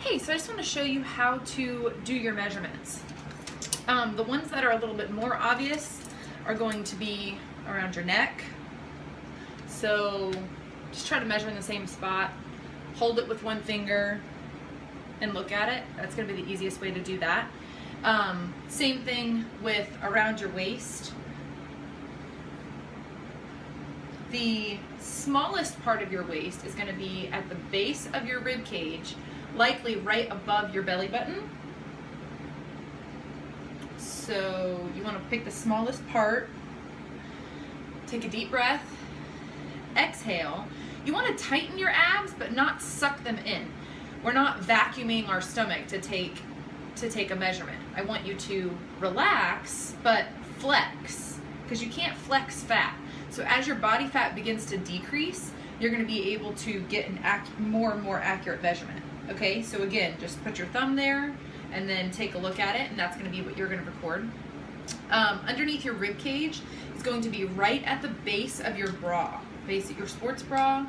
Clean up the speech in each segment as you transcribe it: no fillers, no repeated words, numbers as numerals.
Okay, so I just want to show you how to do your measurements. The ones that are a little bit more obvious are going to be around your neck. So just try to measure in the same spot, hold it with one finger, and look at it. That's going to be the easiest way to do that. Same thing with around your waist. The smallest part of your waist is going to be at the base of your rib cage, likely right above your belly button. So you want to pick the smallest part, take a deep breath, exhale. You want to tighten your abs but not suck them in. We're not vacuuming our stomach to take a measurement. I want you to relax but flex, because you can't flex fat. So as your body fat begins to decrease, you're going to be able to get an more and more accurate measurement. Okay, so again, just put your thumb there and then take a look at it, and that's going to be what you're going to record. Underneath your rib cage is going to be right at the base of your bra, base of your sports bra.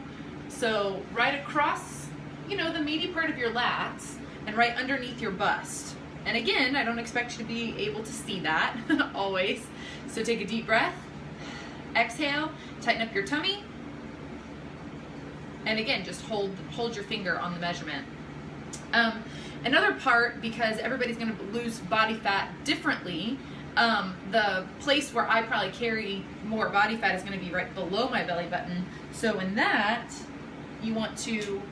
So right across, the meaty part of your lats and right underneath your bust. And again, I don't expect you to be able to see that always. So take a deep breath. Exhale, tighten up your tummy, and again, just hold your finger on the measurement. Another part, because everybody's going to lose body fat differently, the place where I probably carry more body fat is going to be right below my belly button. So in that, you want to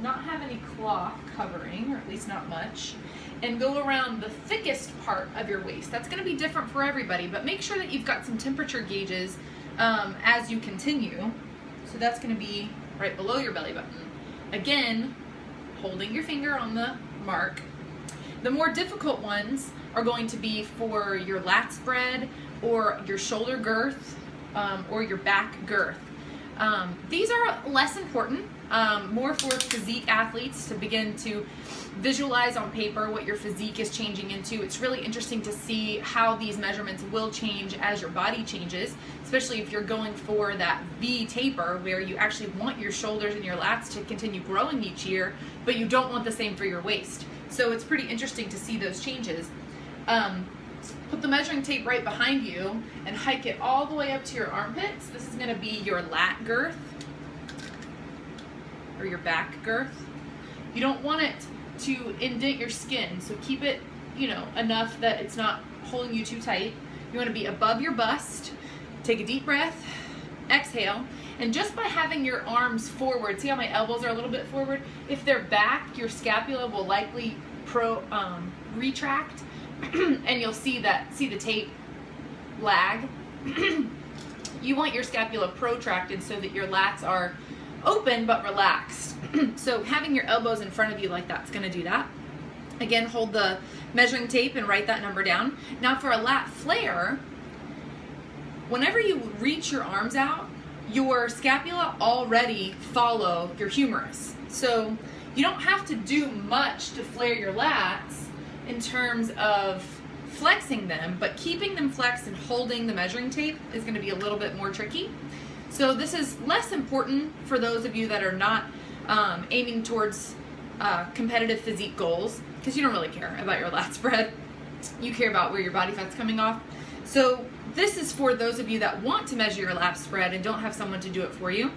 not have any cloth covering, or at least not much, and go around the thickest part of your waist. That's going to be different for everybody, but make sure that you've got some temperature gauges as you continue. So that's going to be right below your belly button. Again, holding your finger on the mark. The more difficult ones are going to be for your lat spread or your shoulder girth or your back girth. These are less important, more for physique athletes to begin to visualize on paper what your physique is changing into. It's really interesting to see how these measurements will change as your body changes, especially if you're going for that V taper where you actually want your shoulders and your lats to continue growing each year, but you don't want the same for your waist. So it's pretty interesting to see those changes. Put the measuring tape right behind you and hike it all the way up to your armpits. This is going to be your lat girth or your back girth. You don't want it to indent your skin, so keep it, enough that it's not holding you too tight. You want to be above your bust. Take a deep breath, exhale, and just by having your arms forward, see how my elbows are a little bit forward? If they're back, your scapula will likely retract, and you'll see the tape lag. You want your scapula protracted so that your lats are open but relaxed. So having your elbows in front of you like that's going to do that. Again, hold the measuring tape and write that number down. Now for a lat flare, whenever you reach your arms out, your scapula already follow your humerus. So you don't have to do much to flare your lats in terms of flexing them, but keeping them flexed and holding the measuring tape is going to be a little bit more tricky. So this is less important for those of you that are not aiming towards competitive physique goals, because you don't really care about your lat spread. You care about where your body fat's coming off. So this is for those of you that want to measure your lat spread and don't have someone to do it for you.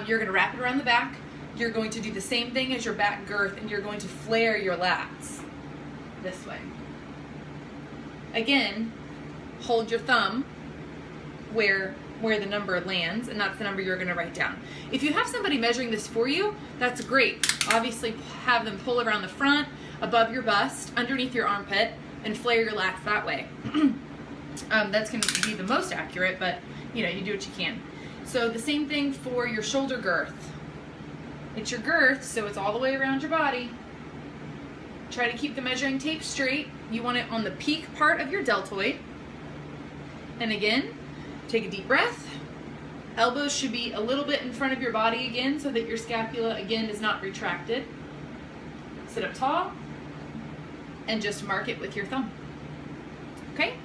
You're going to wrap it around the back. You're going to do the same thing as your back girth, and you're going to flare your lats this way. Again, hold your thumb where the number lands, and that's the number you're going to write down. If you have somebody measuring this for you, that's great. Obviously, have them pull around the front, above your bust, underneath your armpit, and flare your lats that way. That's going to be the most accurate, but you do what you can. So the same thing for your shoulder girth. It's your girth, so it's all the way around your body. Try to keep the measuring tape straight. You want it on the peak part of your deltoid. And again, take a deep breath. Elbows should be a little bit in front of your body again so that your scapula again is not retracted. Sit up tall and just mark it with your thumb. Okay?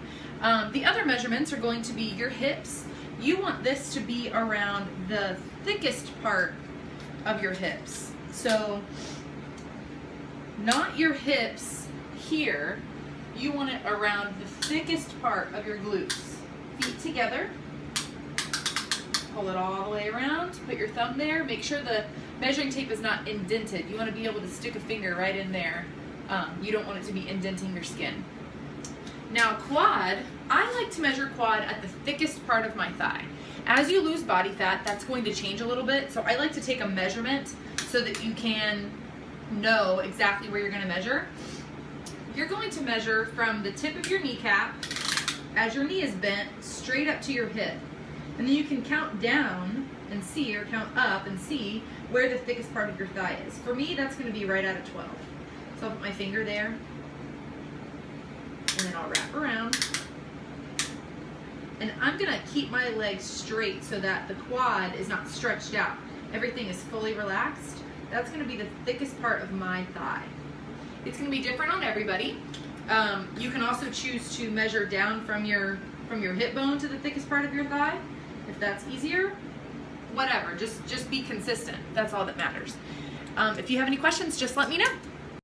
The other measurements are going to be your hips. You want this to be around the thickest part of your hips. So not your hips here, you want it around the thickest part of your glutes. Feet together, pull it all the way around, put your thumb there, make sure the measuring tape is not indented. You want to be able to stick a finger right in there. You don't want it to be indenting your skin. Now quad, I like to measure quad at the thickest part of my thigh. As you lose body fat, that's going to change a little bit, so I like to take a measurement so that you can know exactly where you're going to measure. You're going to measure from the tip of your kneecap, as your knee is bent, straight up to your hip. And then you can count down and see, or count up and see where the thickest part of your thigh is. For me, that's going to be right out of 12. So I'll put my finger there, and then I'll wrap around. And I'm going to keep my legs straight so that the quad is not stretched out. Everything is fully relaxed. That's going to be the thickest part of my thigh. It's going to be different on everybody. You can also choose to measure down from your hip bone to the thickest part of your thigh, if that's easier. Whatever, just be consistent. That's all that matters. If you have any questions, just let me know.